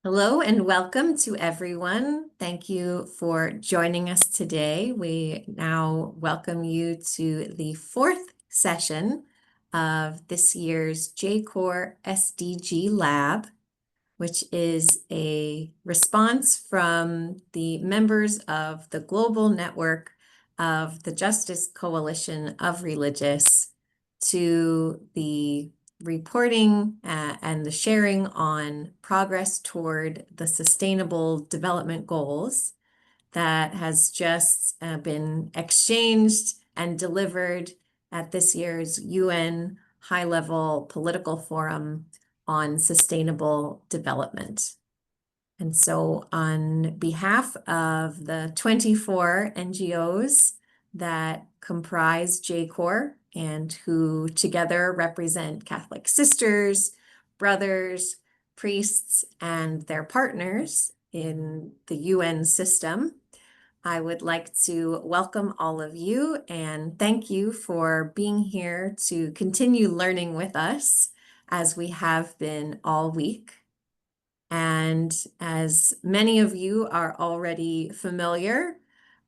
Hello and welcome to everyone. Thank you for joining us today. We now welcome you to the fourth session of this year's JCoR SDG Lab, which is a response from the members of the global network of the Justice Coalition of Religious to the reporting and the sharing on progress toward the Sustainable Development Goals that has just been exchanged and delivered at this year's UN High-Level Political Forum on Sustainable Development. And so on behalf of the 24 NGOs that comprise JCoR and who together represent Catholic sisters, brothers, priests, and their partners in the UN system, I would like to welcome all of you and thank you for being here to continue learning with us as we have been all week. And as many of you are already familiar,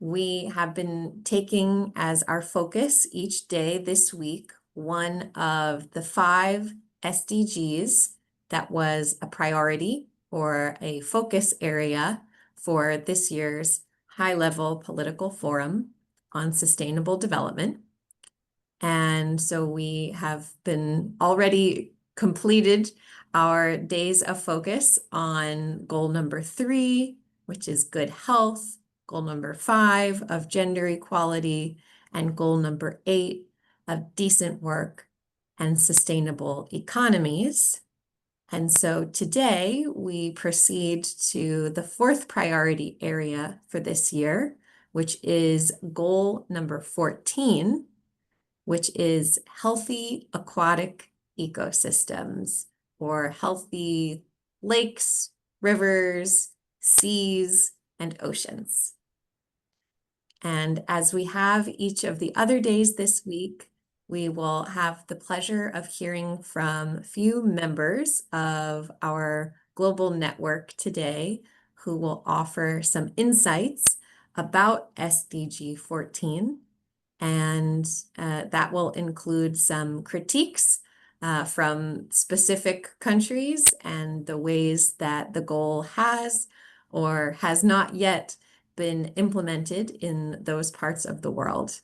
we have been taking as our focus each day this week one of the 5 SDGs that was a priority or a focus area for this year's high-level political forum on sustainable development. And so we have been already completed our days of focus on goal number 3, which is good health, goal number 5 of gender equality, and goal number 8 of decent work and sustainable economies. And so today we proceed to the 4th priority area for this year, which is goal number 14, which is healthy aquatic ecosystems or healthy lakes, rivers, seas, and oceans. And as we have each of the other days this week, we will have the pleasure of hearing from a few members of our global network today who will offer some insights about SDG 14. And that will include some critiques from specific countries and the ways that the goal has or has not yet been implemented in those parts of the world.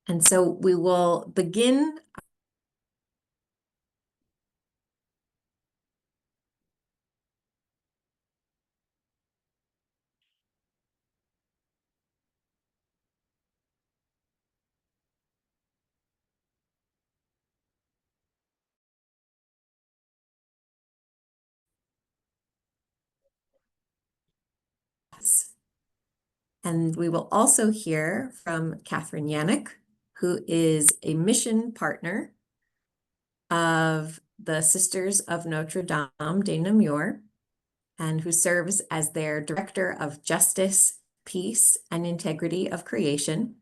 And so we will begin. And we will also hear from Catherine Yannick, who is a mission partner of the Sisters of Notre Dame de Namur, and who serves as their Director of Justice, Peace, and Integrity of Creation.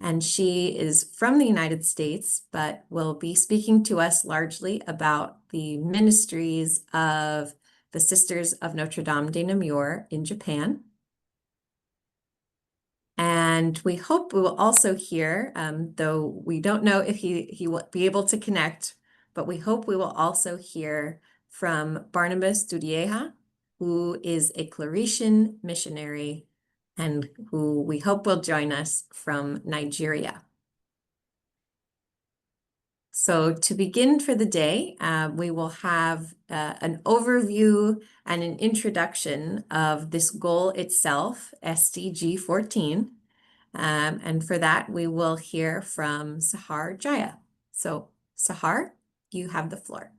And she is from the United States, but will be speaking to us largely about the ministries of the Sisters of Notre Dame de Namur in Japan. And we hope we will also hear, though we don't know if he will be able to connect, but we hope we will also hear from Barnabas Dudieha, who is a Claretian missionary and who we hope will join us from Nigeria. So to begin for the day, we will have an overview and an introduction of this goal itself, SDG 14. And for that, we will hear from Sahar Jaya. So Sahar, you have the floor.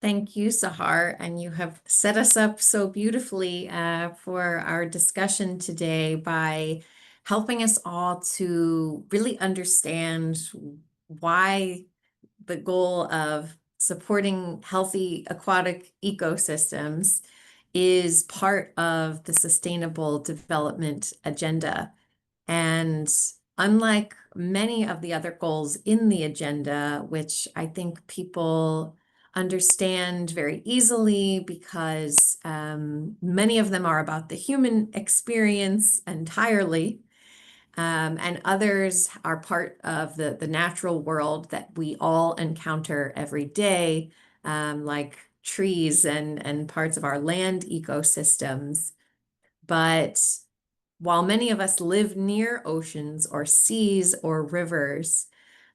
Thank you, Sahar, and you have set us up so beautifully for our discussion today by helping us all to really understand why the goal of supporting healthy aquatic ecosystems is part of the Sustainable Development Agenda. And unlike many of the other goals in the agenda, which I think people understand very easily because many of them are about the human experience entirely, and others are part of the natural world that we all encounter every day, like trees and parts of our land ecosystems. But while many of us live near oceans or seas or rivers,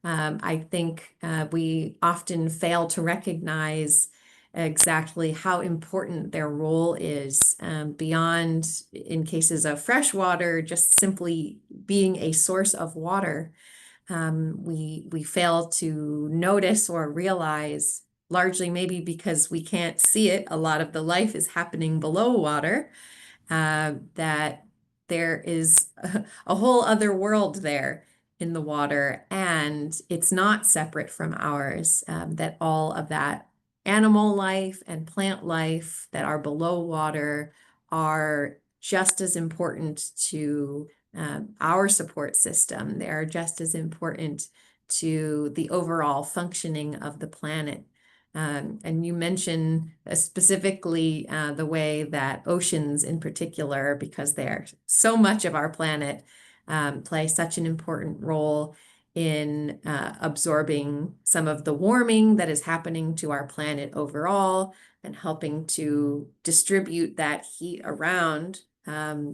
I think we often fail to recognize exactly how important their role is beyond, in cases of fresh water, just simply being a source of water. We fail to notice or realize, largely maybe because we can't see it, a lot of the life is happening below water, that there is a whole other world there in the water, and it's not separate from ours, that all of that animal life and plant life that are below water are just as important to our support system. They are just as important to the overall functioning of the planet. And you mentioned specifically the way that oceans in particular, because they're so much of our planet, play such an important role in absorbing some of the warming that is happening to our planet overall and helping to distribute that heat around.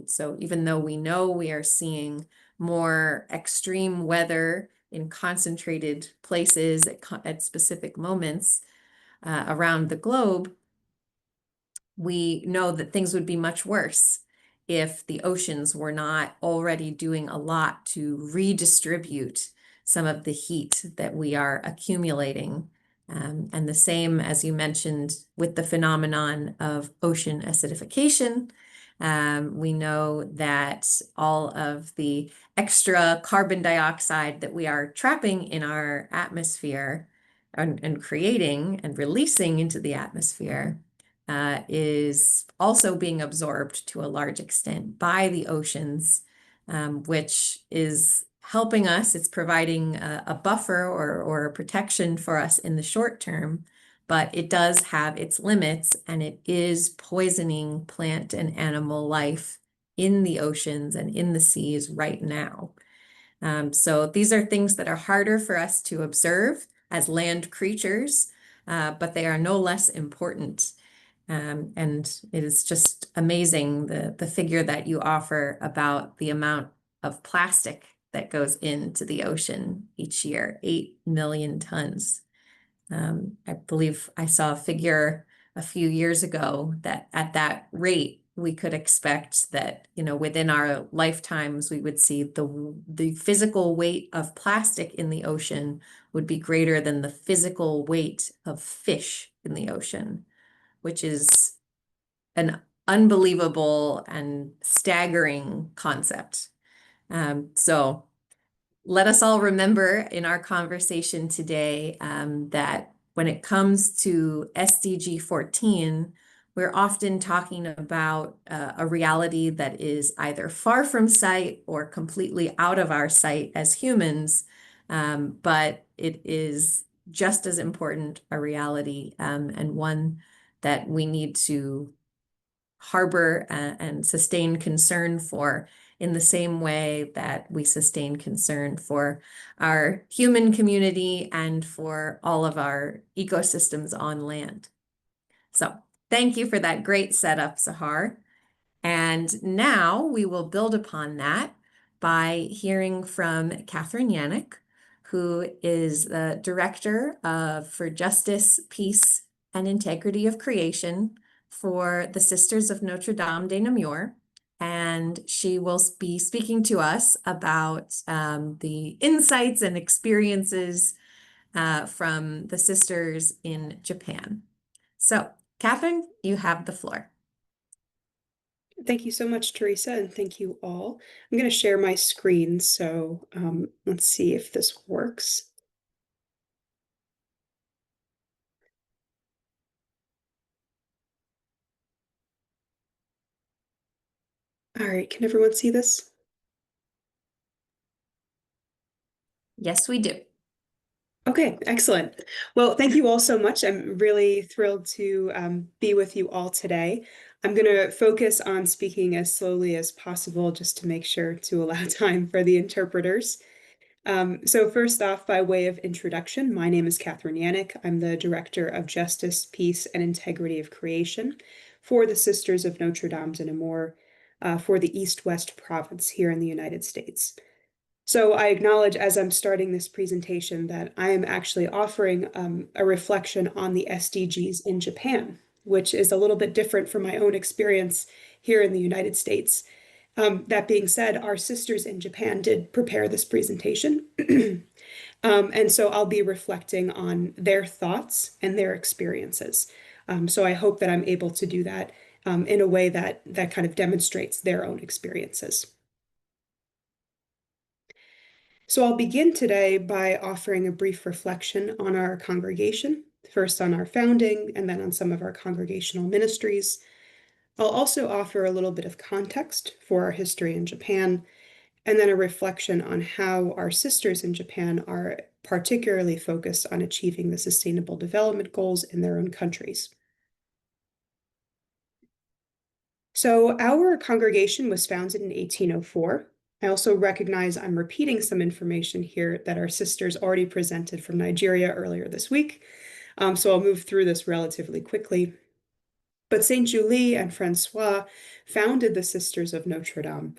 So even though we know we are seeing more extreme weather in concentrated places at specific moments, around the globe, we know that things would be much worse if the oceans were not already doing a lot to redistribute some of the heat that we are accumulating. And the same, as you mentioned, with the phenomenon of ocean acidification. We know that all of the extra carbon dioxide that we are trapping in our atmosphere and creating and releasing into the atmosphere is also being absorbed to a large extent by the oceans, which is helping us. It's providing a buffer or a protection for us in the short term, but it does have its limits, and it is poisoning plant and animal life in the oceans and in the seas right now. So these are things that are harder for us to observe as land creatures, but they are no less important. And it is just amazing the figure that you offer about the amount of plastic that goes into the ocean each year, 8 million tons. I believe I saw a figure a few years ago that at that rate, we could expect that, within our lifetimes, we would see the physical weight of plastic in the ocean would be greater than the physical weight of fish in the ocean, which is an unbelievable and staggering concept. So let us all remember in our conversation today that when it comes to SDG 14, we're often talking about a reality that is either far from sight or completely out of our sight as humans, but it is just as important a reality, and one that we need to harbor and sustain concern for in the same way that we sustain concern for our human community and for all of our ecosystems on land. So thank you for that great setup, Sahar. And now we will build upon that by hearing from Catherine Yannick, who is the Director for Justice, Peace, and Integrity of Creation for the Sisters of Notre Dame de Namur. And she will be speaking to us about the insights and experiences from the sisters in Japan. So, Catherine, you have the floor. Thank you so much, Teresa, and thank you all. I'm going to share my screen, so let's see if this works. All right, can everyone see this? Yes, we do. Okay, excellent. Well, thank you all so much. I'm really thrilled to be with you all today. I'm going to focus on speaking as slowly as possible just to make sure to allow time for the interpreters. So first off, by way of introduction, my name is Catherine Yannick. I'm the Director of Justice, Peace, and Integrity of Creation for the Sisters of Notre Dame de Namur for the East-West Province here in the United States. So I acknowledge as I'm starting this presentation that I am actually offering a reflection on the SDGs in Japan, which is a little bit different from my own experience here in the United States. That being said, our sisters in Japan did prepare this presentation. And so I'll be reflecting on their thoughts and their experiences. So I hope that I'm able to do that in a way that kind of demonstrates their own experiences. So I'll begin today by offering a brief reflection on our congregation, first on our founding and then on some of our congregational ministries. I'll also offer a little bit of context for our history in Japan, and then a reflection on how our sisters in Japan are particularly focused on achieving the Sustainable Development Goals in their own countries. So our congregation was founded in 1804. I also recognize I'm repeating some information here that our sisters already presented from Nigeria earlier this week, so I'll move through this relatively quickly. But Saint Julie and Francois founded the Sisters of Notre Dame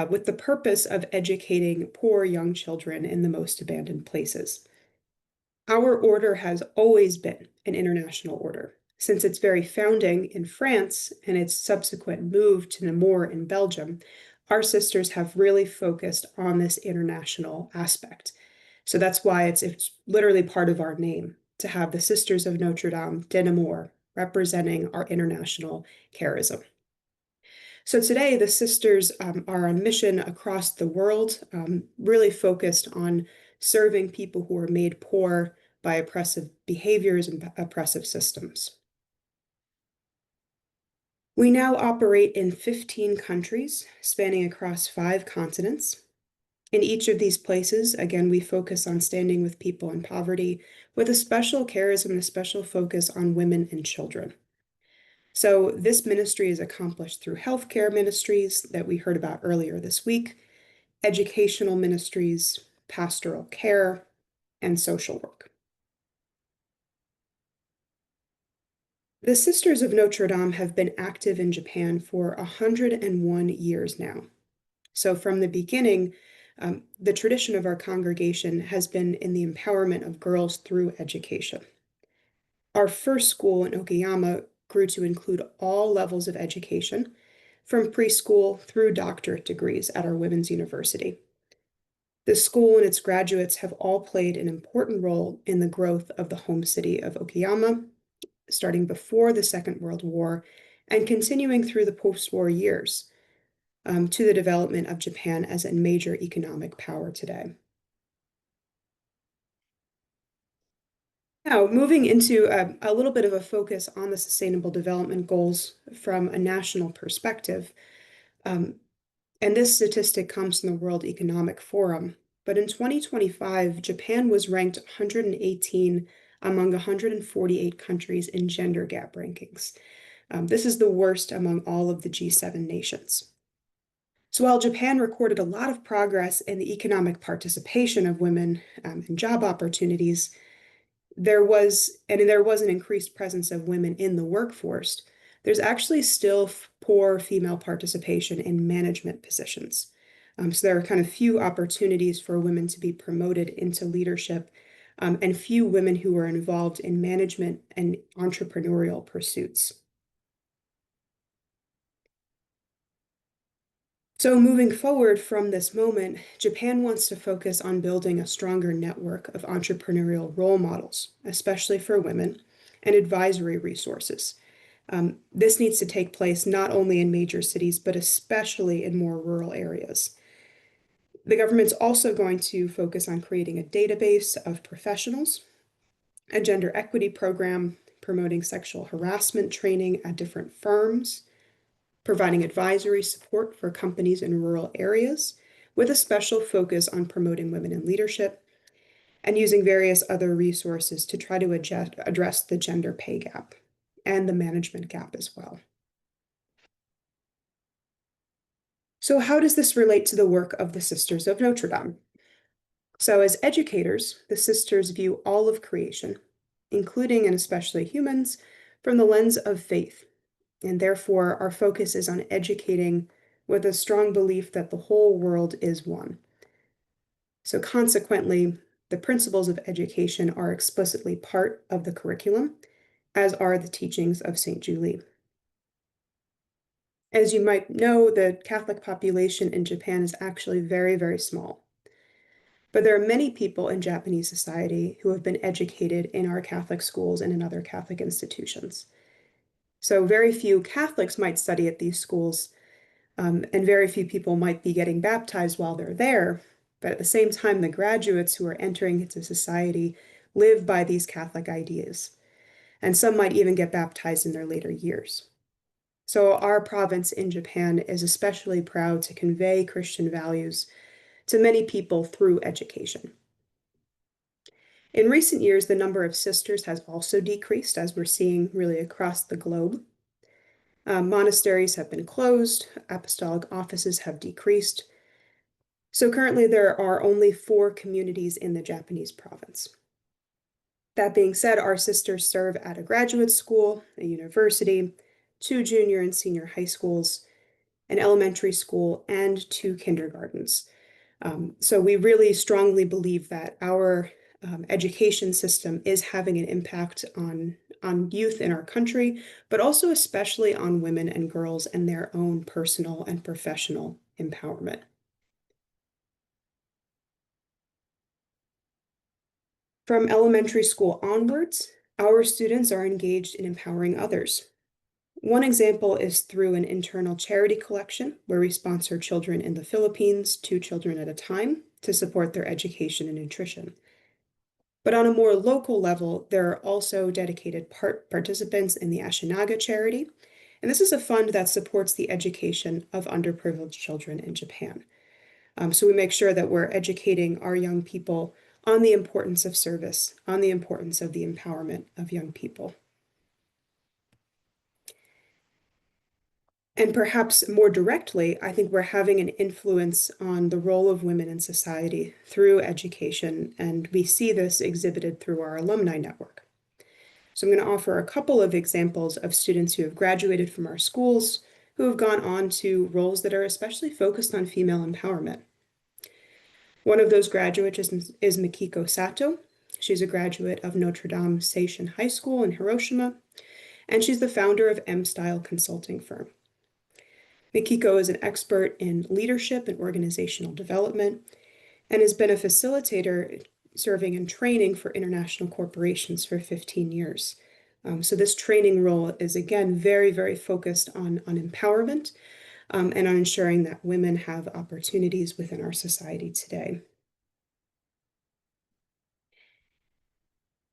with the purpose of educating poor young children in the most abandoned places. Our order has always been an international order. Since its very founding in France and its subsequent move to Namur in Belgium, our sisters have really focused on this international aspect. So that's why it's literally part of our name to have the Sisters of Notre Dame de Namur representing our international charism. So today, the sisters are on mission across the world, really focused on serving people who are made poor by oppressive behaviors and oppressive systems. We now operate in 15 countries, spanning across 5 continents. In each of these places, again, we focus on standing with people in poverty with a special charism and a special focus on women and children. So this ministry is accomplished through healthcare ministries that we heard about earlier this week, educational ministries, pastoral care, and social work. The Sisters of Notre Dame have been active in Japan for 101 years now. So from the beginning, the tradition of our congregation has been in the empowerment of girls through education. Our first school in Okayama grew to include all levels of education, from preschool through doctorate degrees at our women's university. The school and its graduates have all played an important role in the growth of the home city of Okayama, starting before the Second World War and continuing through the post-war years to the development of Japan as a major economic power today. Now, moving into a little bit of a focus on the Sustainable Development Goals from a national perspective. And this statistic comes from the World Economic Forum. But in 2025, Japan was ranked 118 among 148 countries in gender gap rankings. This is the worst among all of the G7 nations. So while Japan recorded a lot of progress in the economic participation of women and job opportunities, there was an increased presence of women in the workforce. There's actually still poor female participation in management positions. So there are kind of few opportunities for women to be promoted into leadership, and few women who are involved in management and entrepreneurial pursuits. So moving forward from this moment, Japan wants to focus on building a stronger network of entrepreneurial role models, especially for women, and advisory resources. This needs to take place not only in major cities, but especially in more rural areas. The government's also going to focus on creating a database of professionals, a gender equity program, promoting sexual harassment training at different firms, providing advisory support for companies in rural areas, with a special focus on promoting women in leadership, and using various other resources to try to address the gender pay gap and the management gap as well. So how does this relate to the work of the Sisters of Notre Dame? So as educators, the sisters view all of creation, including and especially humans, from the lens of faith. And therefore, our focus is on educating with a strong belief that the whole world is one. So consequently, the principles of education are explicitly part of the curriculum, as are the teachings of St. Julie. As you might know, the Catholic population in Japan is actually very, very small. But there are many people in Japanese society who have been educated in our Catholic schools and in other Catholic institutions. So very few Catholics might study at these schools, and very few people might be getting baptized while they're there. But at the same time, the graduates who are entering into society live by these Catholic ideas, and some might even get baptized in their later years. So our province in Japan is especially proud to convey Christian values to many people through education. In recent years, the number of sisters has also decreased, as we're seeing really across the globe. Monasteries have been closed, apostolic offices have decreased. So currently there are only 4 communities in the Japanese province. That being said, our sisters serve at a graduate school, a university, 2 junior and senior high schools, an elementary school, and 2 kindergartens. So we really strongly believe that our education system is having an impact on youth in our country, but also especially on women and girls and their own personal and professional empowerment. From elementary school onwards, our students are engaged in empowering others. One example is through an internal charity collection where we sponsor children in the Philippines, 2 children at a time, to support their education and nutrition. But on a more local level, there are also dedicated participants in the Ashinaga charity, and this is a fund that supports the education of underprivileged children in Japan. So we make sure that we're educating our young people on the importance of service, on the importance of the empowerment of young people. And perhaps more directly, I think we're having an influence on the role of women in society through education, and we see this exhibited through our alumni network. So I'm going to offer a couple of examples of students who have graduated from our schools, who have gone on to roles that are especially focused on female empowerment. One of those graduates is Mikiko Sato. She's a graduate of Notre Dame Seishin High School in Hiroshima, and she's the founder of M-Style Consulting Firm. Mikiko is an expert in leadership and organizational development and has been a facilitator serving in training for international corporations for 15 years. So this training role is, again, very, very focused on empowerment and on ensuring that women have opportunities within our society today.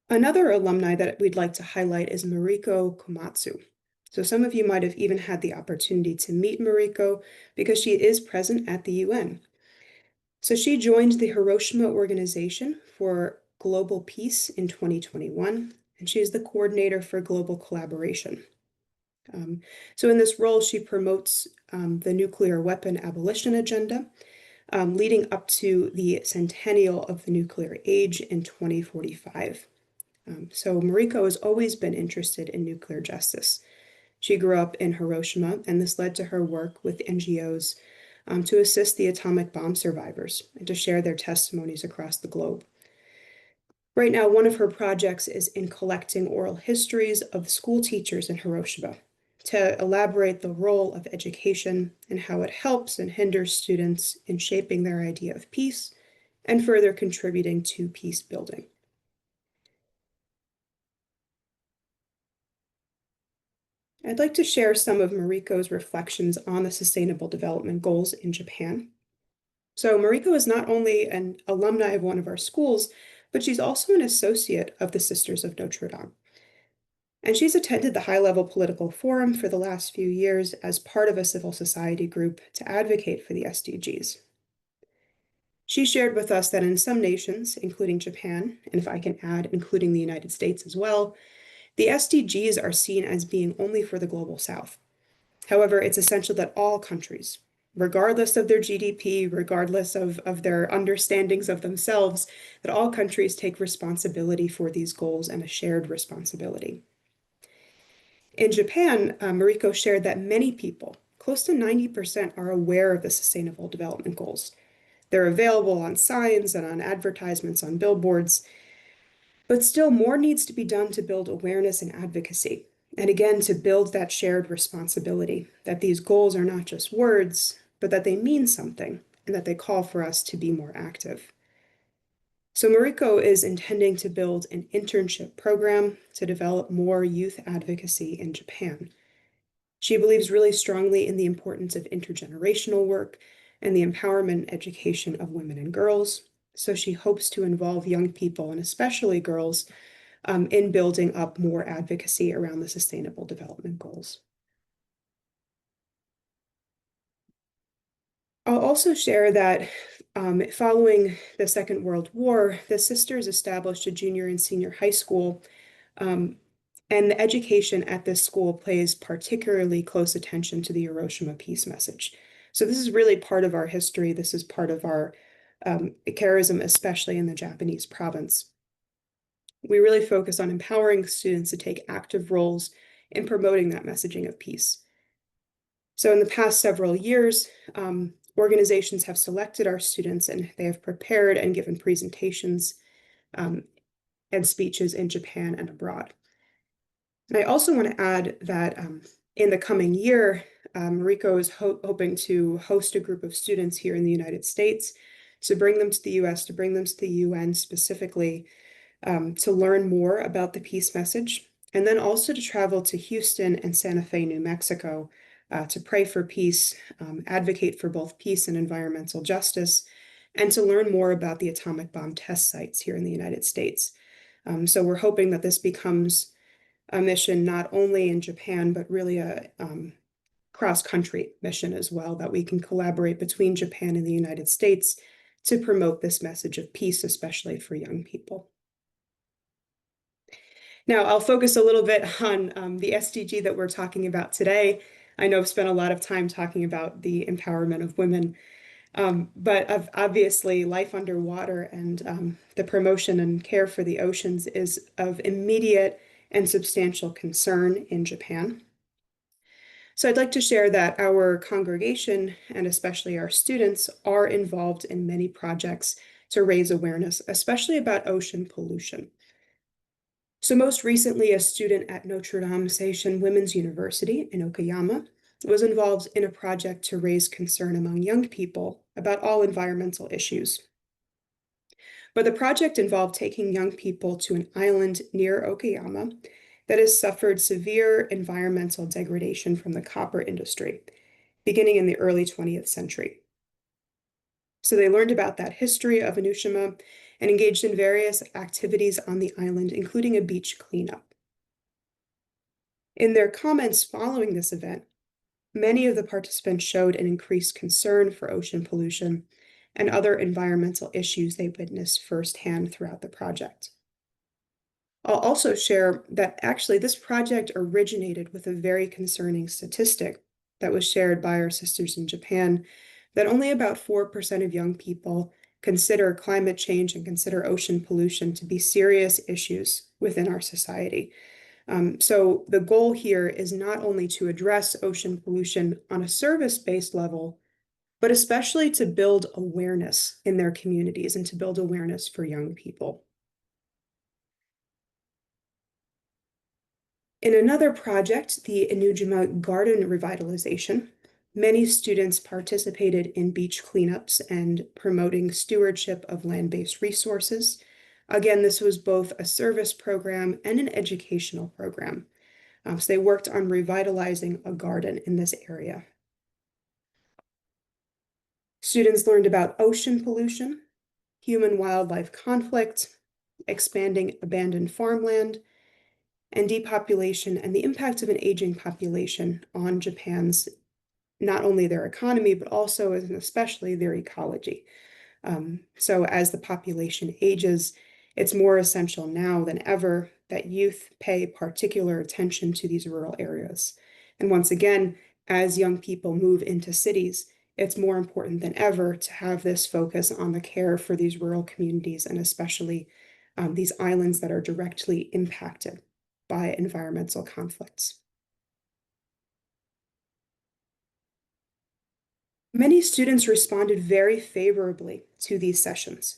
Another alumni that we'd like to highlight is Mariko Komatsu. So some of you might have even had the opportunity to meet Mariko because she is present at the UN. So she joined the Hiroshima Organization for Global Peace in 2021, and she is the coordinator for global collaboration. So in this role, she promotes the nuclear weapon abolition agenda, leading up to the centennial of the nuclear age in 2045. So Mariko has always been interested in nuclear justice. She grew up in Hiroshima, and this led to her work with NGOs to assist the atomic bomb survivors and to share their testimonies across the globe. Right now, one of her projects is in collecting oral histories of school teachers in Hiroshima to elaborate the role of education and how it helps and hinders students in shaping their idea of peace and further contributing to peace building. I'd like to share some of Mariko's reflections on the Sustainable Development Goals in Japan. So Mariko is not only an alumni of one of our schools, but she's also an associate of the Sisters of Notre Dame. And she's attended the high-level political forum for the last few years as part of a civil society group to advocate for the SDGs. She shared with us that in some nations, including Japan, and if I can add, including the United States as well, the SDGs are seen as being only for the global south. However, it's essential that all countries, regardless of their GDP, regardless of their understandings of themselves, that all countries take responsibility for these goals and a shared responsibility. In Japan, Mariko shared that many people, close to 90%, are aware of the Sustainable Development Goals. They're available on signs and on advertisements on billboards, but still more needs to be done to build awareness and advocacy. And again, to build that shared responsibility, that these goals are not just words, but that they mean something and that they call for us to be more active. So Mariko is intending to build an internship program to develop more youth advocacy in Japan. She believes really strongly in the importance of intergenerational work and the empowerment and education of women and girls. So she hopes to involve young people, and especially girls, in building up more advocacy around the Sustainable Development Goals. I'll also share that following the Second World War, the sisters established a junior and senior high school, and the education at this school pays particularly close attention to the Hiroshima peace message. So this is really part of our history. This is part of our charism, especially in the Japanese province. We really focus on empowering students to take active roles in promoting that messaging of peace. So in the past several years, organizations have selected our students and they have prepared and given presentations and speeches in Japan and abroad. And I also want to add that in the coming year, Mariko is hoping to host a group of students here in the United States, to bring them to the US, to bring them to the UN specifically, to learn more about the peace message, and then also to travel to Houston and Santa Fe, New Mexico, to pray for peace, advocate for both peace and environmental justice, and to learn more about the atomic bomb test sites here in the United States. So we're hoping that this becomes a mission not only in Japan, but really a cross-country mission as well, that we can collaborate between Japan and the United States to promote this message of peace, especially for young people. Now, I'll focus a little bit on the SDG that we're talking about today. I know I've spent a lot of time talking about the empowerment of women, but obviously life underwater and the promotion and care for the oceans is of immediate and substantial concern in Japan. So I'd like to share that our congregation, and especially our students, are involved in many projects to raise awareness, especially about ocean pollution. So most recently, a student at Notre Dame Seishin Women's University in Okayama was involved in a project to raise concern among young people about all environmental issues. But the project involved taking young people to an island near Okayama that has suffered severe environmental degradation from the copper industry, beginning in the early 20th century. So they learned about that history of Enoshima and engaged in various activities on the island, including a beach cleanup. In their comments following this event, many of the participants showed an increased concern for ocean pollution and other environmental issues they witnessed firsthand throughout the project. I'll also share that actually this project originated with a very concerning statistic that was shared by our sisters in Japan, that only about 4% of young people consider climate change and consider ocean pollution to be serious issues within our society. So the goal here is not only to address ocean pollution on a service-based level, but especially to build awareness in their communities and to build awareness for young people. In another project, the Enujima Garden Revitalization, many students participated in beach cleanups and promoting stewardship of land-based resources. Again, this was both a service program and an educational program. So they worked on revitalizing a garden in this area. Students learned about ocean pollution, human-wildlife conflict, expanding abandoned farmland, and depopulation, and the impact of an aging population on Japan's, not only their economy, but also and especially their ecology. So as the population ages, it's more essential now than ever that youth pay particular attention to these rural areas. And once again, as young people move into cities, it's more important than ever to have this focus on the care for these rural communities, and especially these islands that are directly impacted by environmental conflicts. Many students responded very favorably to these sessions.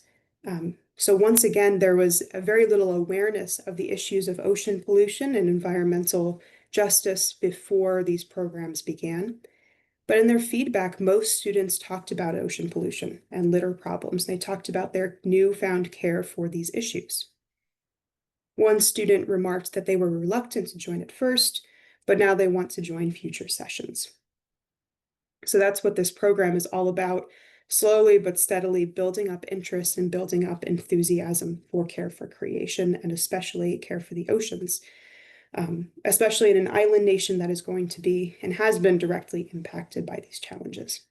So once again, there was a very little awareness of the issues of ocean pollution and environmental justice before these programs began. But in their feedback, most students talked about ocean pollution and litter problems. They talked about their newfound care for these issues. One student remarked that they were reluctant to join at first, but now they want to join future sessions. So that's what this program is all about, slowly but steadily building up interest and building up enthusiasm for care for creation, and especially care for the oceans, especially in an island nation that is going to be and has been directly impacted by these challenges.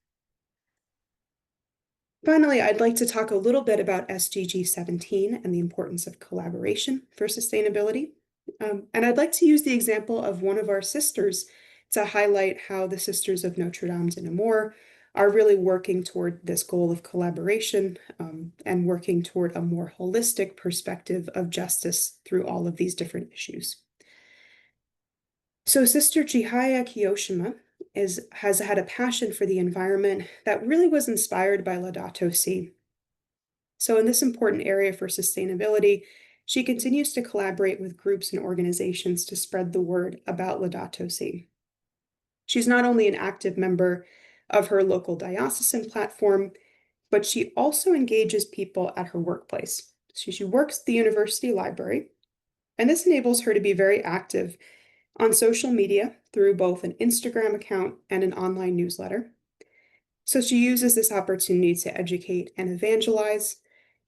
Finally, I'd like to talk a little bit about SDG 17 and the importance of collaboration for sustainability. And I'd like to use the example of one of our sisters to highlight how the Sisters of Notre Dame de Namur are really working toward this goal of collaboration, and working toward a more holistic perspective of justice through all of these different issues. So Sister Chihaya Kiyoshima has had a passion for the environment that really was inspired by Laudato Si. So in this important area for sustainability, she continues to collaborate with groups and organizations to spread the word about Laudato Si. She's not only an active member of her local diocesan platform, but she also engages people at her workplace. So she works at the university library, and this enables her to be very active on social media through both an Instagram account and an online newsletter. So she uses this opportunity to educate and evangelize,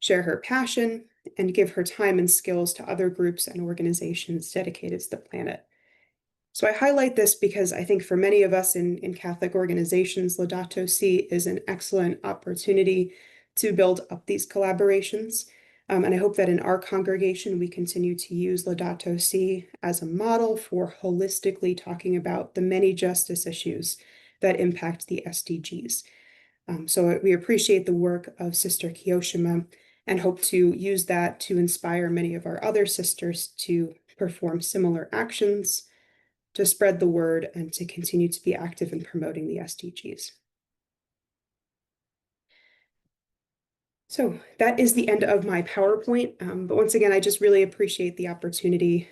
share her passion, and give her time and skills to other groups and organizations dedicated to the planet. So I highlight this because I think for many of us in Catholic organizations, Laudato Si is an excellent opportunity to build up these collaborations. And I hope that in our congregation, we continue to use Laudato Si as a model for holistically talking about the many justice issues that impact the SDGs. So we appreciate the work of Sister Kiyoshima and hope to use that to inspire many of our other sisters to perform similar actions, to spread the word, and to continue to be active in promoting the SDGs. So that is the end of my PowerPoint. But once again, I just really appreciate the opportunity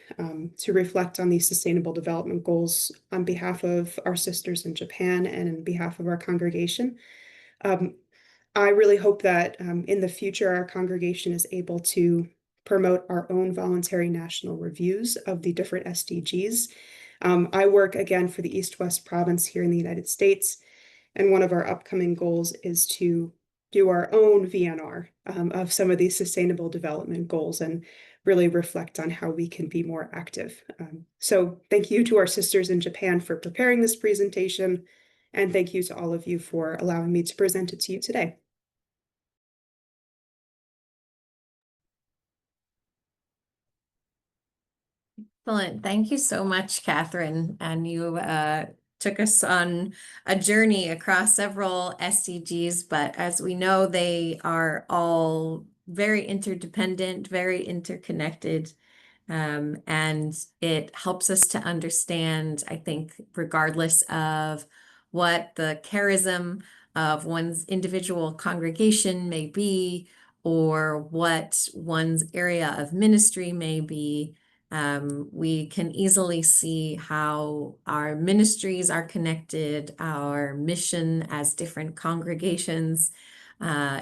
to reflect on these sustainable development goals on behalf of our sisters in Japan and on behalf of our congregation. I really hope that in the future, our congregation is able to promote our own voluntary national reviews of the different SDGs. I work again for the East-West province here in the United States, and one of our upcoming goals is to do our own VNR of some of these sustainable development goals and really reflect on how we can be more active. So thank you to our sisters in Japan for preparing this presentation, and thank you to all of you for allowing me to present it to you today. Excellent. Thank you so much, Catherine. And you took us on a journey across several SDGs, but as we know, they are all very interdependent, very interconnected. And it helps us to understand, I think, regardless of what the charism of one's individual congregation may be, or what one's area of ministry may be, we can easily see how our ministries are connected, our mission as different congregations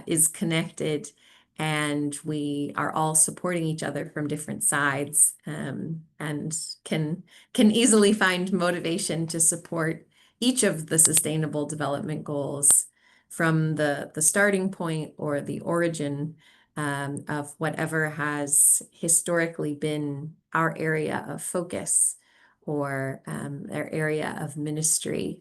is connected. and we are all supporting each other from different sides, and can easily find motivation to support each of the sustainable development goals from the starting point or the origin, of whatever has historically been our area of focus or our area of ministry.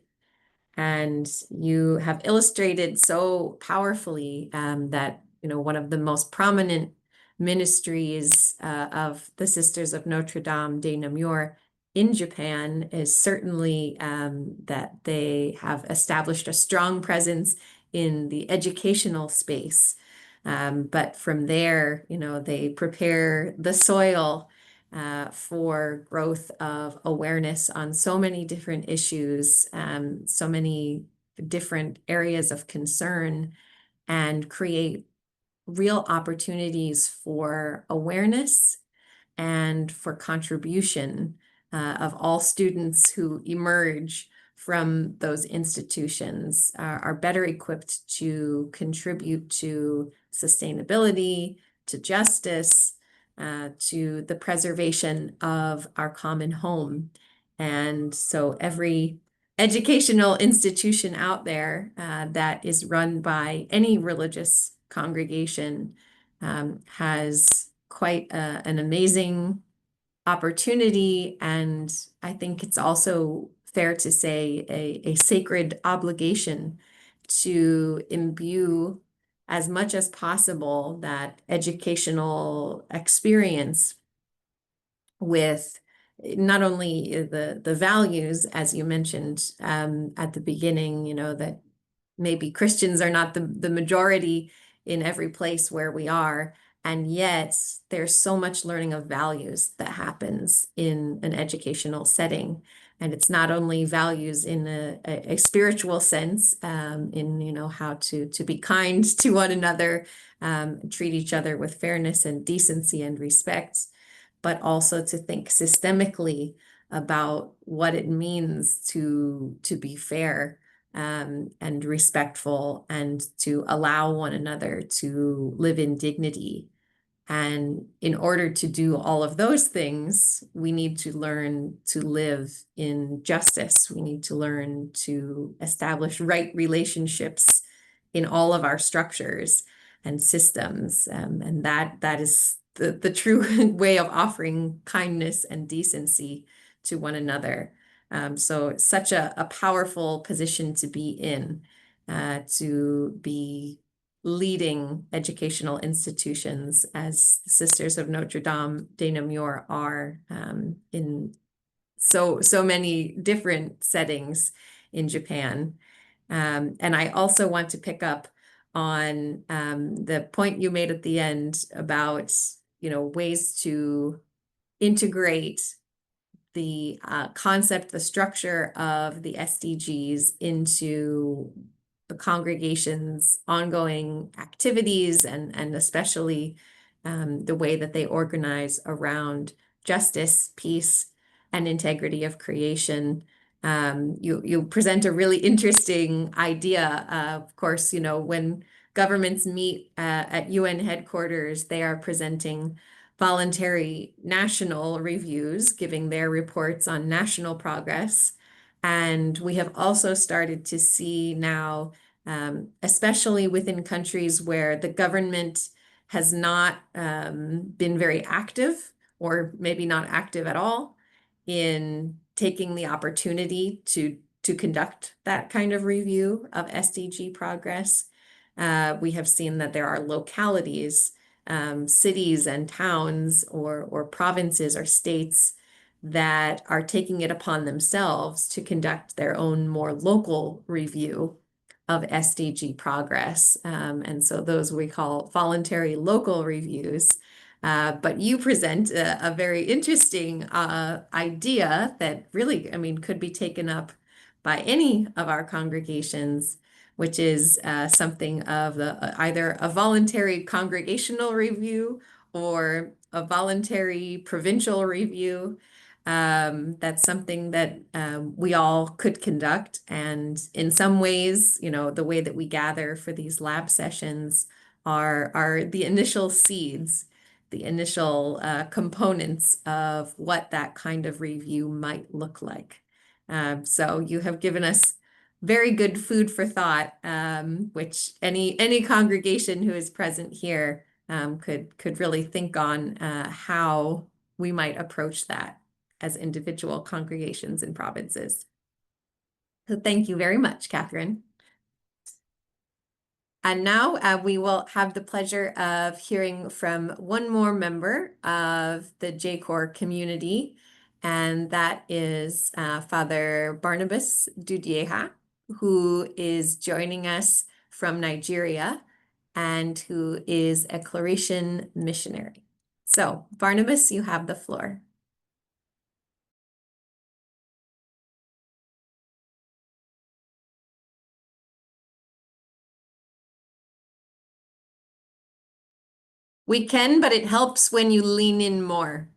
And you have illustrated so powerfully, that, one of the most prominent ministries of the Sisters of Notre Dame de Namur in Japan is certainly that they have established a strong presence in the educational space. But from there, they prepare the soil for growth of awareness on so many different issues, so many different areas of concern, and create real opportunities for awareness and for contribution of all students who emerge from those institutions are better equipped to contribute to sustainability, to justice, to the preservation of our common home. And so every educational institution out there that is run by any religious congregation has quite an amazing opportunity, and I think it's also fair to say a sacred obligation to imbue as much as possible that educational experience with not only the values, as you mentioned at the beginning, that maybe Christians are not the majority in every place where we are. And yet there's so much learning of values that happens in an educational setting. And it's not only values in a spiritual sense, in, how to be kind to one another, treat each other with fairness and decency and respect, but also to think systemically about what it means to be fair, and respectful, and to allow one another to live in dignity. And in order to do all of those things, we need to learn to live in justice. We need to learn to establish right relationships in all of our structures and systems. And that is the true way of offering kindness and decency to one another. So it's such a powerful position to be in, to be leading educational institutions as the Sisters of Notre Dame de Namur are, in so many different settings in Japan. And I also want to pick up on the point you made at the end about, ways to integrate the concept, the structure of the SDGs into the congregation's ongoing activities, and especially the way that they organize around justice, peace, and integrity of creation. You present a really interesting idea. Of course, when governments meet at UN headquarters, they are presenting voluntary national reviews, giving their reports on national progress. And we have also started to see now, especially within countries where the government has not been very active, or maybe not active at all, in taking the opportunity to conduct that kind of review of SDG progress. We have seen that there are localities, cities and towns, or provinces or states that are taking it upon themselves to conduct their own more local review of SDG progress. And so those we call voluntary local reviews. But you present a very interesting idea that really, could be taken up by any of our congregations, which is something of either a voluntary congregational review or a voluntary provincial review. That's something that we all could conduct. And in some ways, the way that we gather for these lab sessions are the initial seeds, the initial components of what that kind of review might look like. So you have given us very good food for thought, which any congregation who is present here could really think on how we might approach that as individual congregations and provinces. So thank you very much, Catherine. And now we will have the pleasure of hearing from one more member of the JCoR community, and that is Father Barnabas Dudieha, who is joining us from Nigeria and who is a Claretian missionary. So, Barnabas, you have the floor. We can, but it helps when you lean in more.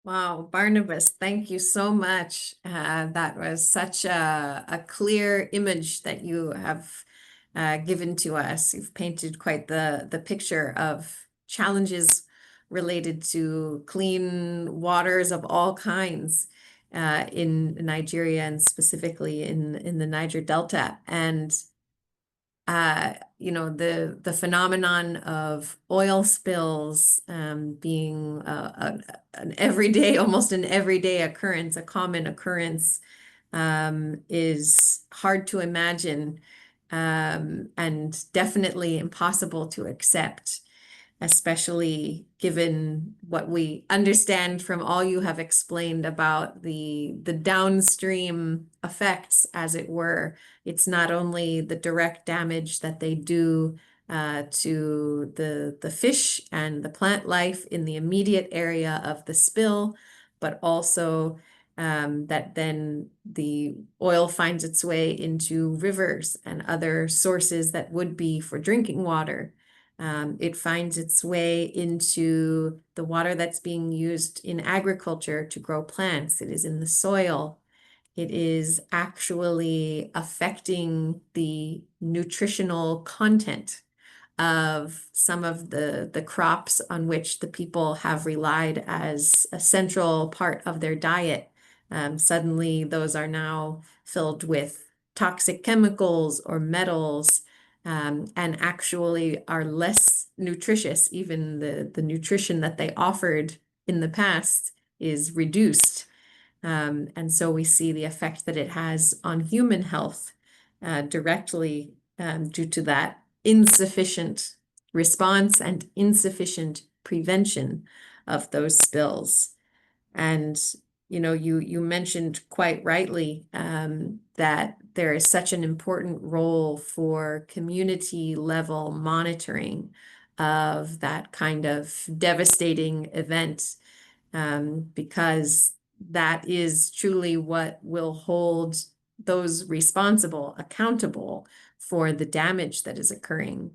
Wow, Barnabas, thank you so much. That was such a clear image that you have given to us. You've painted quite the picture of challenges related to clean waters of all kinds in Nigeria and specifically in the Niger Delta. And the phenomenon of oil spills being an everyday, almost an everyday occurrence, a common occurrence, is hard to imagine, and definitely impossible to accept, especially given what we understand from all you have explained about the downstream effects, as it were. It's not only the direct damage that they do to the fish and the plant life in the immediate area of the spill, but also that then the oil finds its way into rivers and other sources that would be for drinking water. It finds its way into the water that's being used in agriculture to grow plants. It is in the soil. It is actually affecting the nutritional content of some of the crops on which the people have relied as a central part of their diet. Suddenly, those are now filled with toxic chemicals or metals, and actually are less nutritious. Even the nutrition that they offered in the past is reduced. And so we see the effect that it has on human health directly due to that insufficient response and insufficient prevention of those spills. And you mentioned quite rightly that there is such an important role for community level monitoring of that kind of devastating event, because that is truly what will hold those responsible accountable for the damage that is occurring.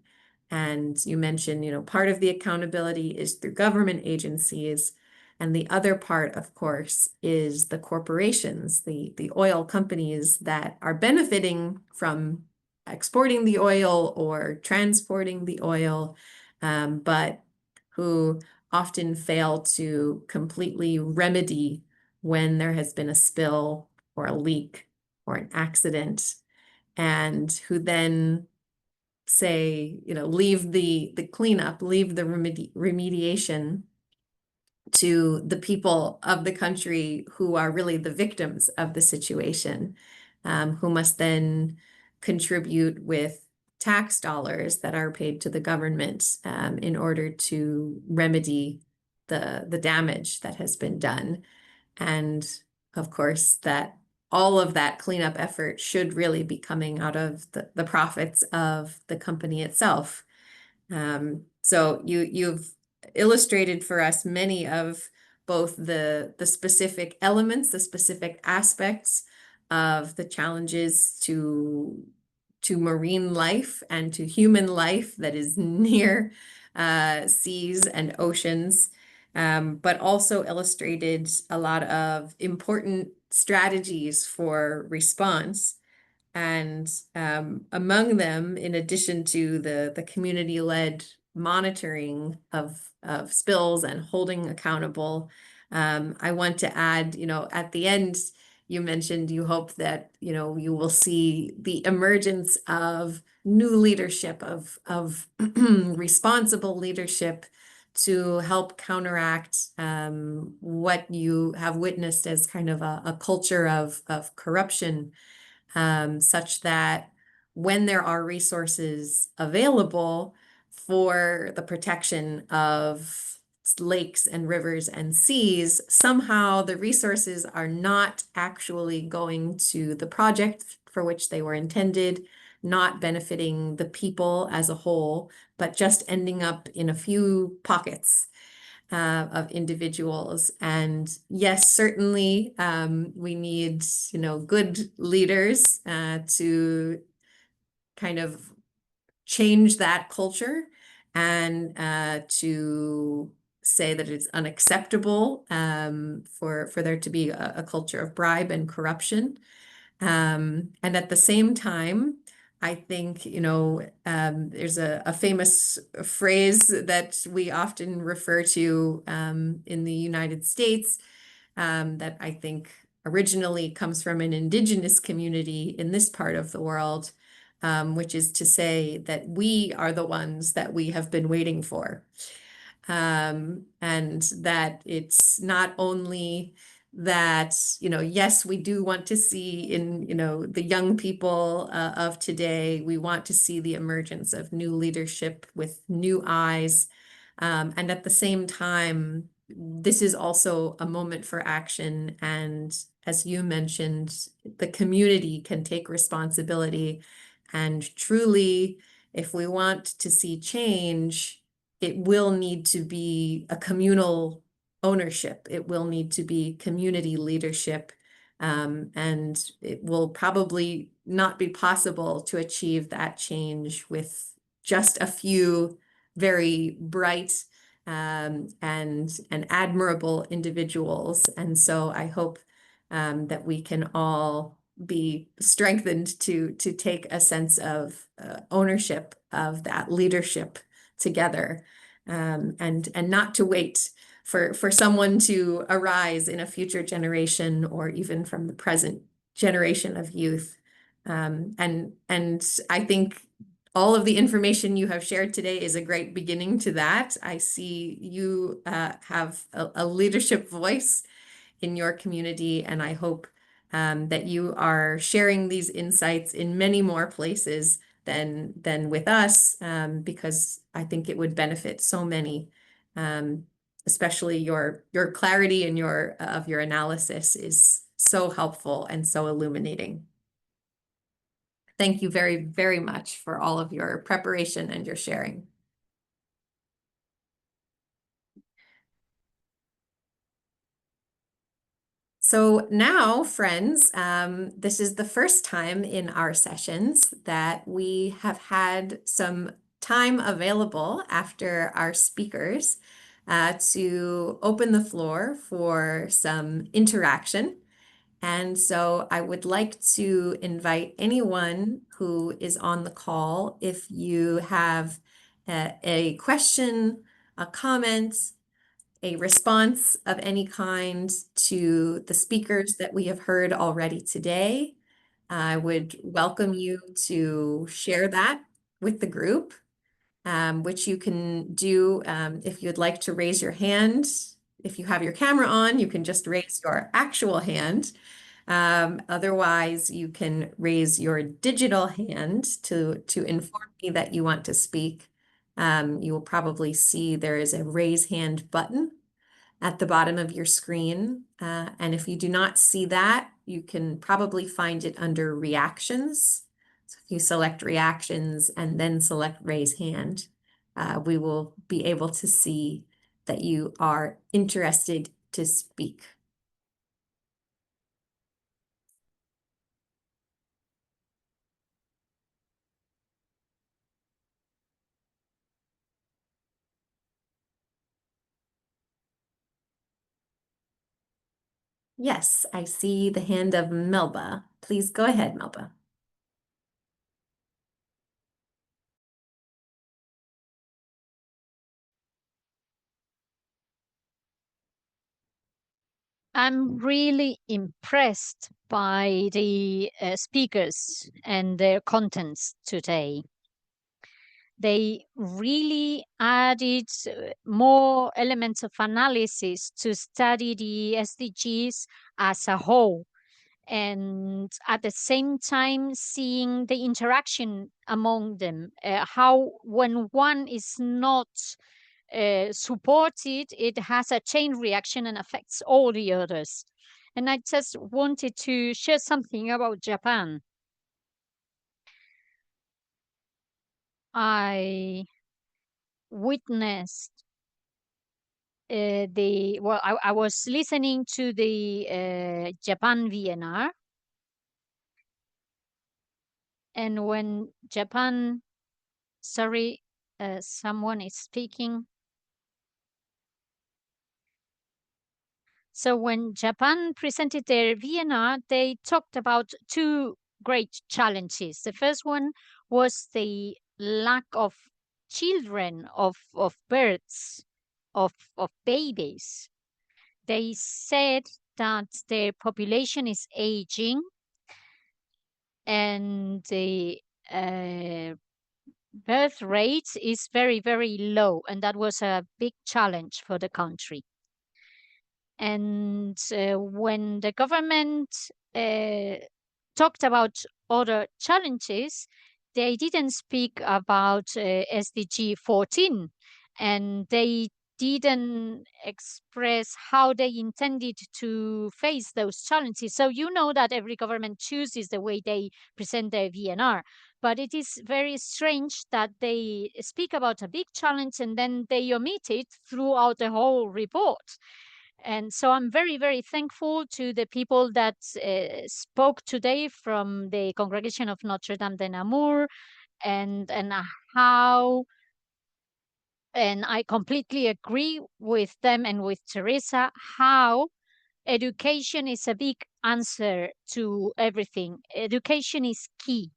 And you mentioned, part of the accountability is through government agencies. And the other part, of course, is the corporations, the oil companies that are benefiting from exporting the oil or transporting the oil, but who often fail to completely remedy when there has been a spill or a leak or an accident, and who then say, leave the cleanup, leave the remediation to the people of the country who are really the victims of the situation, who must then contribute with tax dollars that are paid to the government in order to remedy the damage that has been done. And of course, that all of that cleanup effort should really be coming out of the profits of the company itself. So you've illustrated for us many of both the specific elements, the specific aspects of the challenges to marine life and to human life that is near seas and oceans, but also illustrated a lot of important strategies for response. And among them, in addition to the community-led monitoring of spills and holding accountable, I want to add, at the end, you mentioned you hope that, you will see the emergence of new leadership, of responsible leadership to help counteract what you have witnessed as kind of a culture of corruption, such that when there are resources available for the protection of lakes and rivers and seas, somehow the resources are not actually going to the project for which they were intended, not benefiting the people as a whole, but just ending up in a few pockets of individuals. And yes, certainly we need, good leaders to kind of change that culture and to say that it's unacceptable for there to be a culture of bribe and corruption. And at the same time, I think, there's a famous phrase that we often refer to in the United States that I think originally comes from an indigenous community in this part of the world, which is to say that we are the ones that we have been waiting for. And that it's not only that, yes, we do want to see in, the young people of today, we want to see the emergence of new leadership with new eyes. And at the same time, this is also a moment for action. And as you mentioned, the community can take responsibility. And truly, if we want to see change, it will need to be a communal ownership. It will need to be community leadership. And it will probably not be possible to achieve that change with just a few very bright and admirable individuals. And so I hope that we can all be strengthened to take a sense of ownership of that leadership together, and not to wait for someone to arise in a future generation or even from the present generation of youth. And I think all of the information you have shared today is a great beginning to that. I see you have a leadership voice in your community, and I hope that you are sharing these insights in many more places than with us, because I think it would benefit so many, especially your clarity and of your analysis is so helpful and so illuminating. Thank you very, very much for all of your preparation and your sharing. So now, friends, this is the first time in our sessions that we have had some time available after our speakers to open the floor for some interaction. And so I would like to invite anyone who is on the call, if you have a question, a comment, a response of any kind to the speakers that we have heard already today, I would welcome you to share that with the group, which you can do if you'd like to raise your hand. If you have your camera on, you can just raise your actual hand. Otherwise, you can raise your digital hand to inform me that you want to speak. You will probably see there is a raise hand button at the bottom of your screen. And if you do not see that, you can probably find it under reactions. So if you select reactions and then select raise hand, we will be able to see that you are interested to speak. Yes, I see the hand of Melba. Please go ahead, Melba. I'm really impressed by the speakers and their contents today. They really added more elements of analysis to study the SDGs as a whole, and at the same time seeing the interaction among them, how when one is not supported, it has a chain reaction and affects all the others. And I just wanted to share something about Japan. I witnessed I was listening to the Japan VNR, and when Japan, sorry, someone is speaking. So when Japan presented their VNR, they talked about two great challenges. The first one was the lack of children, of births, of babies. They said that their population is aging and the birth rate is very, very low. And that was a big challenge for the country. And when the government talked about other challenges, they didn't speak about SDG 14, and they didn't express how they intended to face those challenges. So you know that every government chooses the way they present their VNR, but it is very strange that they speak about a big challenge and then they omit it throughout the whole report. And so I'm very, very thankful to the people that spoke today from the congregation of Notre Dame de Namur, and how, and I completely agree with them and with Teresa, how education is a big answer to everything. Education is key,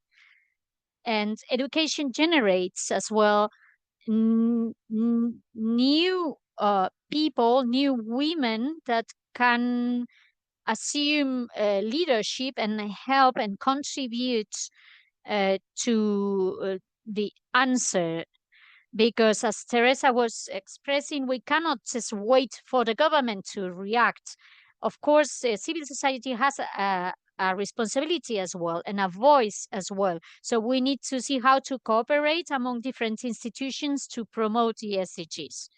and education generates as well new people, new women that can assume leadership and help and contribute to the answer. Because as Teresa was expressing, we cannot just wait for the government to react. Of course, civil society has a responsibility as well and a voice as well. So we need to see how to cooperate among different institutions to promote the SDGs.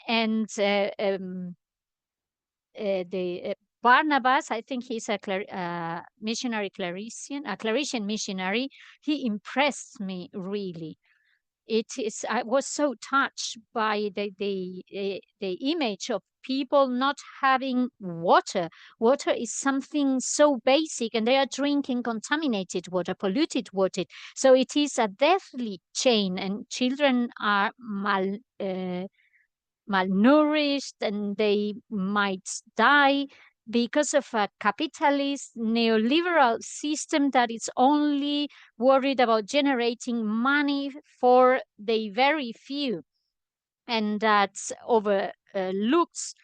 And the Barnabas, I think he's a missionary Claretian, a Claretian missionary. He impressed me really. It is. I was so touched by the image of people not having water. Water is something so basic, and they are drinking contaminated water, polluted water. So it is a deathly chain, and children are malnourished, and they might die because of a capitalist neoliberal system that is only worried about generating money for the very few, and that overlooks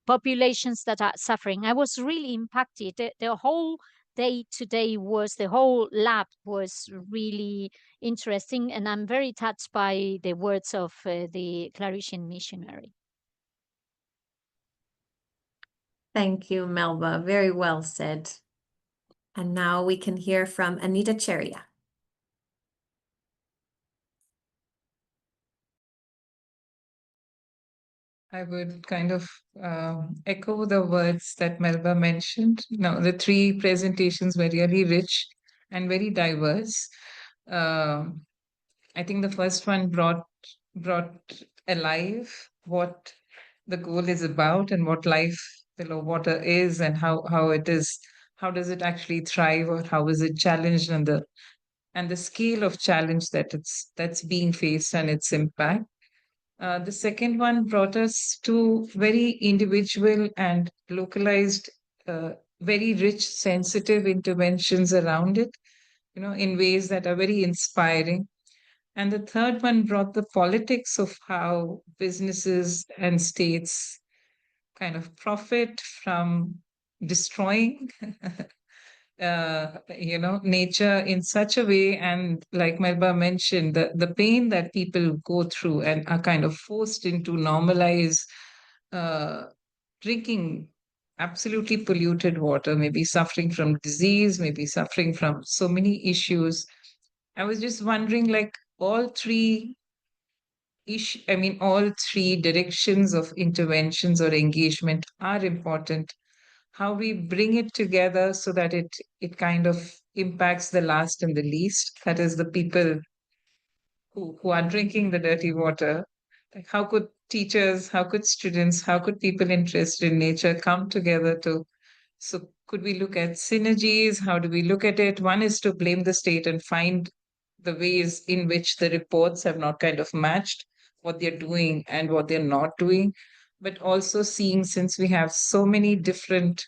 populations that are suffering. I was really impacted. The whole day today was, the whole lab was really interesting, and I'm very touched by the words of the Claretian missionary. Thank you, Melba. Very well said. And now we can hear from Anita Cheria. I would kind of echo the words that Melba mentioned. The three presentations were really rich and very diverse. I think the first one brought alive what the goal is about and what life below water is, and how it is, how does it actually thrive, or how is it challenged, and the scale of challenge that's being faced and its impact. The second one brought us to very individual and localized, very rich, sensitive interventions around it, in ways that are very inspiring. And the third one brought the politics of how businesses and states kind of profit from destroying nature in such a way. And like Melba mentioned, the pain that people go through and are kind of forced into normalize drinking absolutely polluted water, maybe suffering from disease, maybe suffering from so many issues. I was just wondering, like, all three all three directions of interventions or engagement are important. How we bring it together so that it kind of impacts the last and the least, that is the people who are drinking the dirty water. Like, how could teachers, how could students, how could people interested in nature come together to, so could we look at synergies? How do we look at it? One is to blame the state and find the ways in which the reports have not kind of matched what they're doing and what they're not doing. but also seeing, since we have so many different,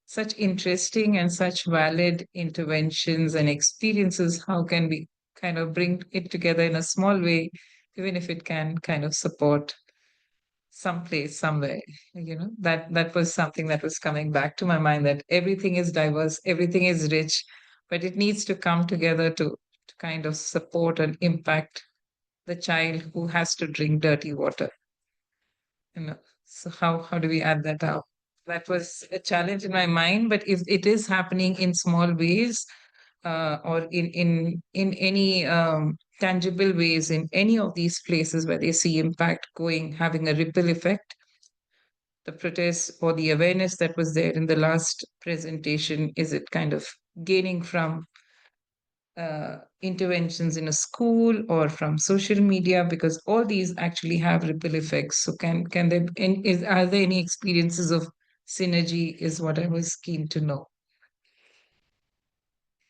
such interesting and such valid interventions and experiences, how can we kind of bring it together in a small way, even if it can kind of support someplace, somewhere, that was something that was coming back to my mind, that everything is diverse, everything is rich, but it needs to come together to kind of support and impact the child who has to drink dirty water. So how do we add that up? That was a challenge in my mind, but if it is happening in small ways, or in any tangible ways in any of these places where they see impact having a ripple effect, the protest or the awareness that was there in the last presentation, is it kind of gaining from interventions in a school or from social media, because all these actually have ripple effects. So can there are there any experiences of synergy, is what I was keen to know.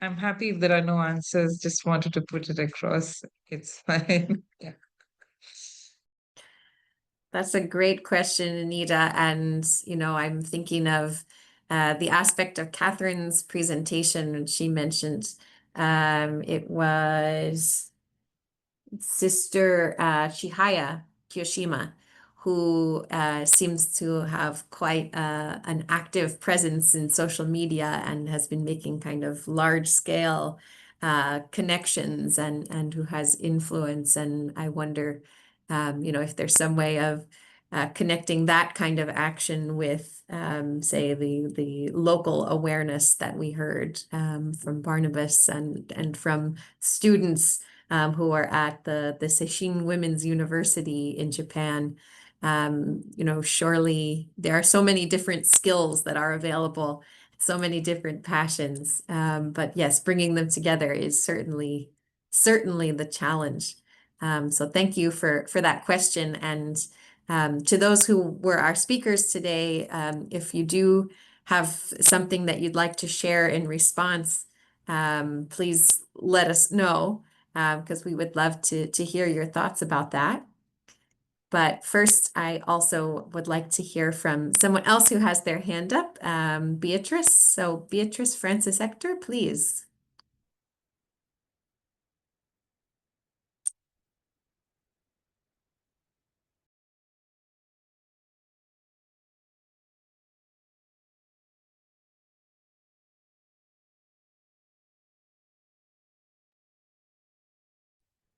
I'm happy if there are no answers, just wanted to put it across. It's fine. Yeah. That's a great question, Anita. And, I'm thinking of the aspect of Catherine's presentation, and she mentioned it was Sister Chihaya Kiyoshima, who seems to have quite an active presence in social media and has been making kind of large scale connections and who has influence. And I wonder, if there's some way of connecting that kind of action with, say, the local awareness that we heard from Barnabas and from students who are at the Seishin Women's University in Japan. Surely there are so many different skills that are available, so many different passions. But yes, bringing them together is certainly the challenge. So thank you for that question. And to those who were our speakers today, if you do have something that you'd like to share in response, please let us know, because we would love to hear your thoughts about that. But first, I also would like to hear from someone else who has their hand up, Beatrice. So Beatrice Francis Hector, please.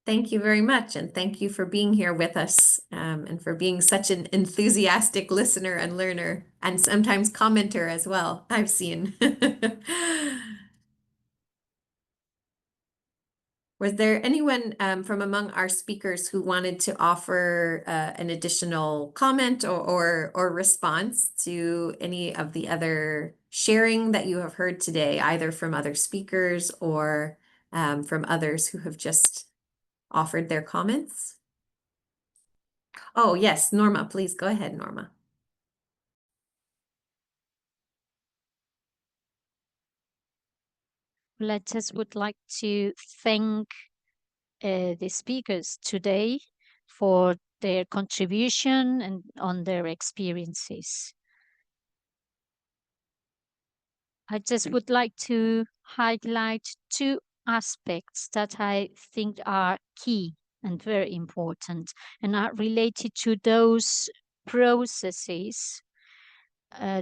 Thank you very much, and thank you for being here with us, and for being such an enthusiastic listener and learner, and sometimes commenter as well, I've seen. Was there anyone from among our speakers who wanted to offer an additional comment or response to any of the other sharing that you have heard today, either from other speakers or from others who have just offered their comments? Oh, yes, Norma, please go ahead, Norma. Well, I just would like to thank the speakers today for their contribution and on their experiences. I just would like to highlight two aspects that I think are key and very important and are related to those processes,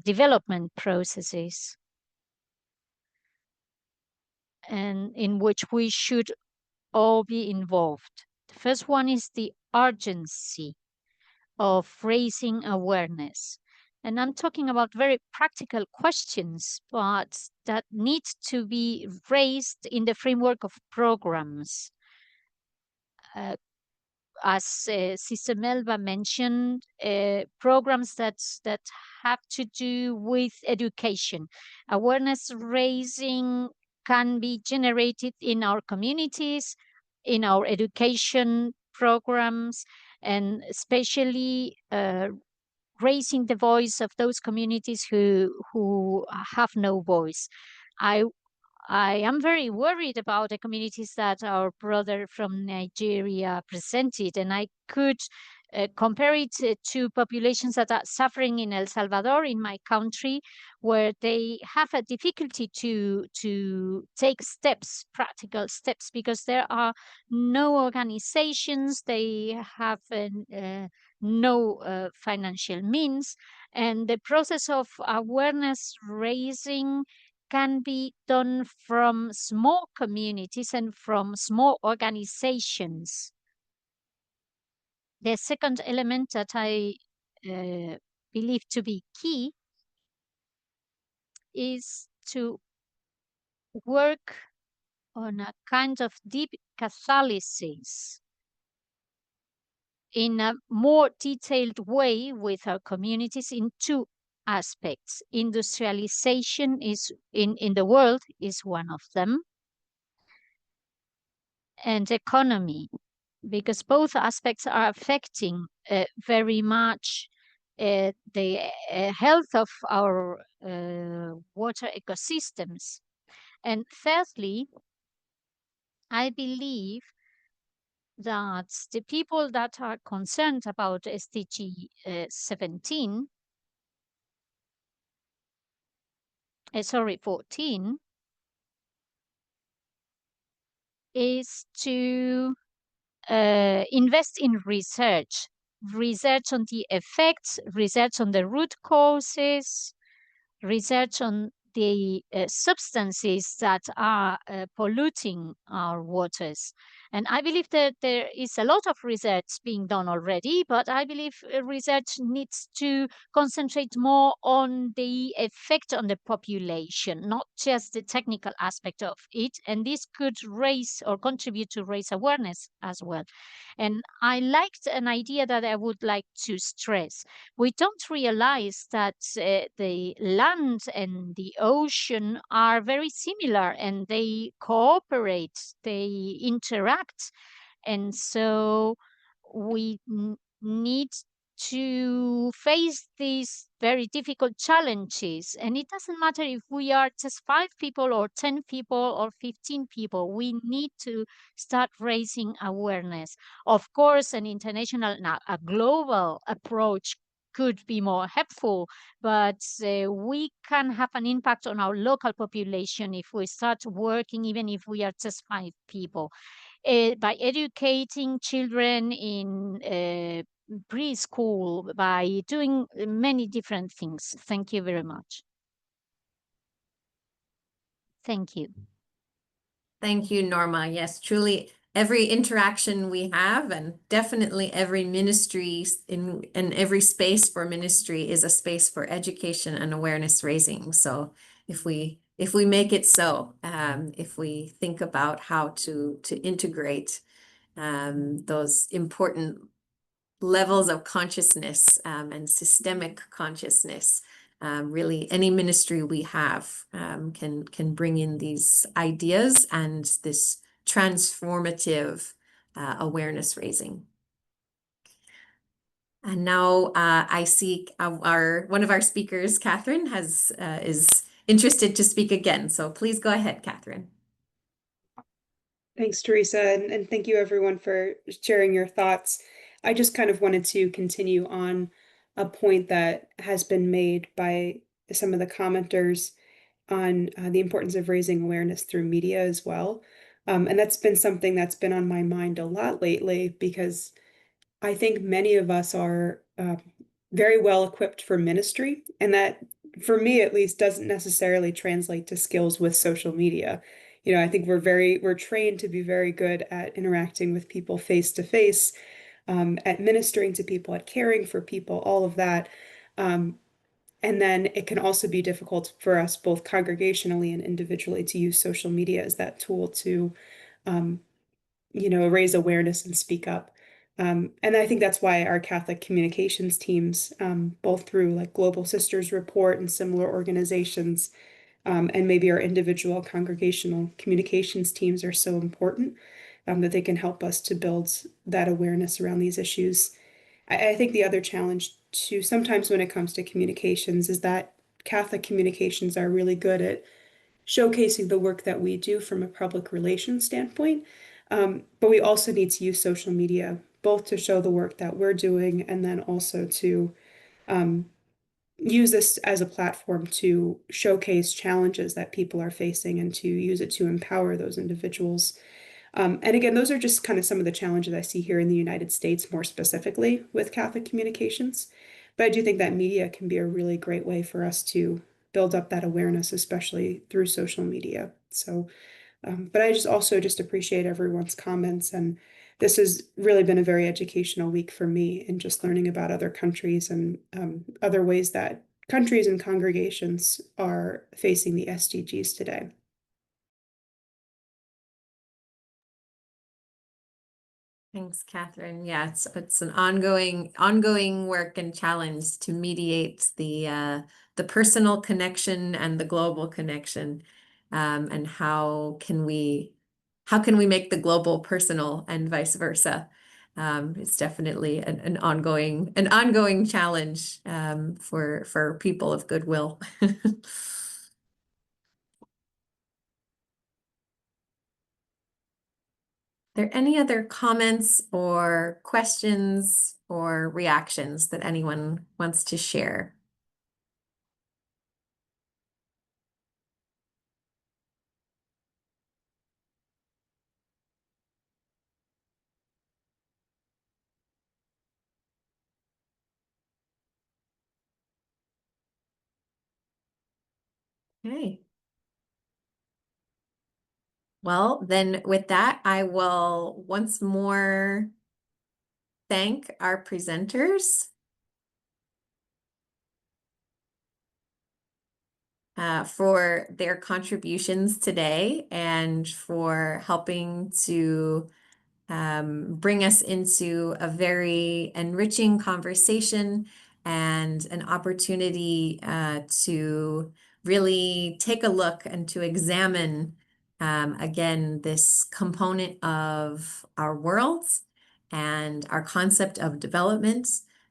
development processes, and in which we should all be involved. The first one is the urgency of raising awareness. And I'm talking about very practical questions, but that need to be raised in the framework of programs. As Sister Melba mentioned, programs that have to do with education. Awareness raising can be generated in our communities, in our education programs, and especially raising the voice of those communities who have no voice. I am very worried about the communities that our brother from Nigeria presented, and I could compare it to populations that are suffering in El Salvador, in my country, where they have a difficulty to take steps, practical steps, because there are no organizations, they have no financial means, and the process of awareness raising can be done from small communities and from small organizations. The second element that I believe to be key is to work on a kind of deep catalysis in a more detailed way with our communities in two aspects. Industrialization is in the world is one of them, and economy, because both aspects are affecting very much the health of our water ecosystems. And thirdly, I believe that the people that are concerned about SDG 14, is to invest in research on the effects, research on the root causes, research on the substances that are polluting our waters. And I believe that there is a lot of research being done already, but I believe research needs to concentrate more on the effect on the population, not just the technical aspect of it. And this could raise or contribute to raise awareness as well. And I liked an idea that I would like to stress. We don't realize that the land and the ocean are very similar, and they cooperate, they interact. And so we need to face these very difficult challenges. And it doesn't matter if we are just 5 people or 10 people or 15 people, we need to start raising awareness. Of course, an international, a global approach could be more helpful, but we can have an impact on our local population if we start working, even if we are just 5 people. By educating children in preschool, by doing many different things. Thank you very much. Thank you. Thank you, Norma. Yes, truly, every interaction we have, and definitely every ministry in every space for ministry is a space for education and awareness raising. So if we make it so, if we think about how to integrate those important levels of consciousness and systemic consciousness, really any ministry we have can bring in these ideas and this transformative awareness raising. And now I see one of our speakers, Catherine, is interested to speak again. So please go ahead, Catherine. Thanks, Teresa, and thank you everyone for sharing your thoughts. I just kind of wanted to continue on a point that has been made by some of the commenters on the importance of raising awareness through media as well. And that's been something that's been on my mind a lot lately, because I think many of us are very well equipped for ministry, and that, for me at least, doesn't necessarily translate to skills with social media. You know, I think we're trained to be very good at interacting with people face to face, at ministering to people, at caring for people, all of that. And then it can also be difficult for us both congregationally and individually to use social media as that tool to, raise awareness and speak up. And I think that's why our Catholic communications teams, both through like Global Sisters Report and similar organizations, and maybe our individual congregational communications teams are so important, that they can help us to build that awareness around these issues. I think the other challenge too, sometimes when it comes to communications, is that Catholic communications are really good at showcasing the work that we do from a public relations standpoint. But we also need to use social media both to show the work that we're doing and then also to use this as a platform to showcase challenges that people are facing and to use it to empower those individuals. And again, those are just kind of some of the challenges I see here in the United States, more specifically with Catholic communications. But I do think that media can be a really great way for us to build up that awareness, especially through social media. So, but I also appreciate everyone's comments, and this has really been a very educational week for me in just learning about other countries and other ways that countries and congregations are facing the SDGs today. Thanks, Catherine. Yeah, it's an ongoing work and challenge to mediate the personal connection and the global connection, and how can we make the global personal and vice versa. It's definitely an ongoing challenge for people of goodwill. There any other comments or questions or reactions that anyone wants to share? Okay. Well, then with that, I will once more thank our presenters for their contributions today and for helping to bring us into a very enriching conversation and an opportunity to really take a look and to examine again this component of our worlds and our concept of development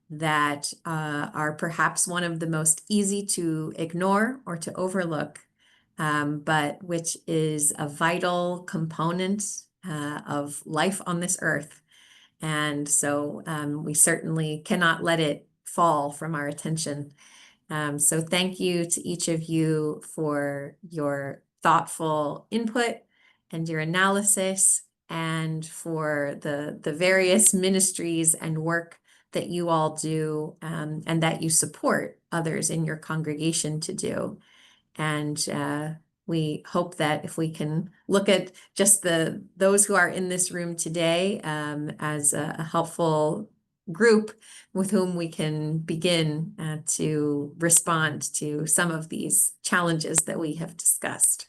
that are perhaps one of the most easy to ignore or to overlook, but which is a vital component of life on this earth. And so we certainly cannot let it fall from our attention. So thank you to each of you for your thoughtful input and your analysis, and for the various ministries and work that you all do, and that you support others in your congregation to do. And we hope that if we can look at just those who are in this room today as a helpful group with whom we can begin to respond to some of these challenges that we have discussed.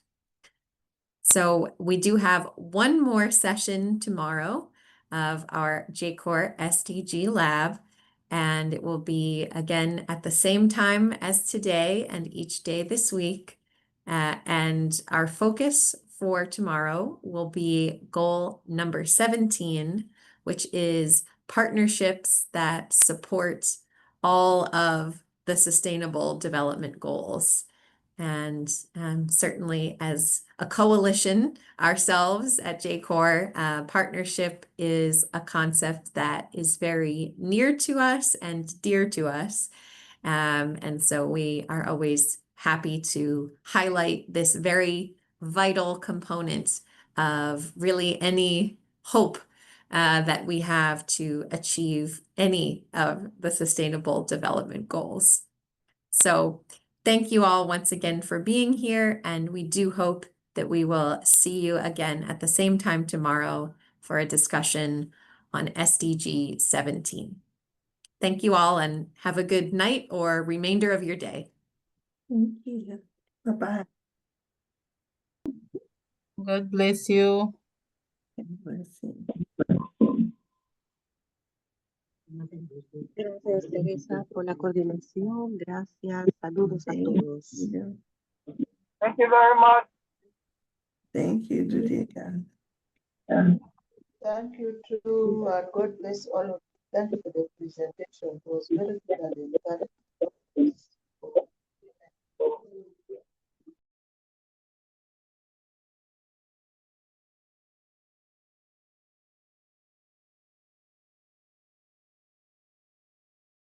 So we do have one more session tomorrow of our JCoR SDG Lab, and it will be again at the same time as today and each day this week. And our focus for tomorrow will be goal number 17, which is partnerships that support all of the Sustainable Development Goals. And certainly as a coalition ourselves at JCoR, partnership is a concept that is very near to us and dear to us. And so we are always happy to highlight this very vital component of really any hope that we have to achieve any of the Sustainable Development Goals. So thank you all once again for being here, and we do hope that we will see you again at the same time tomorrow for a discussion on SDG 17. Thank you all, and have a good night or remainder of your day. Thank you. Bye-bye. God bless you. Gracias, Teresa, por la coordinación. Gracias. Saludos a todos. Thank you very much. Thank you, Judika. Thank you too. God bless all of you. Thank you for the presentation. It was very good and encouraging.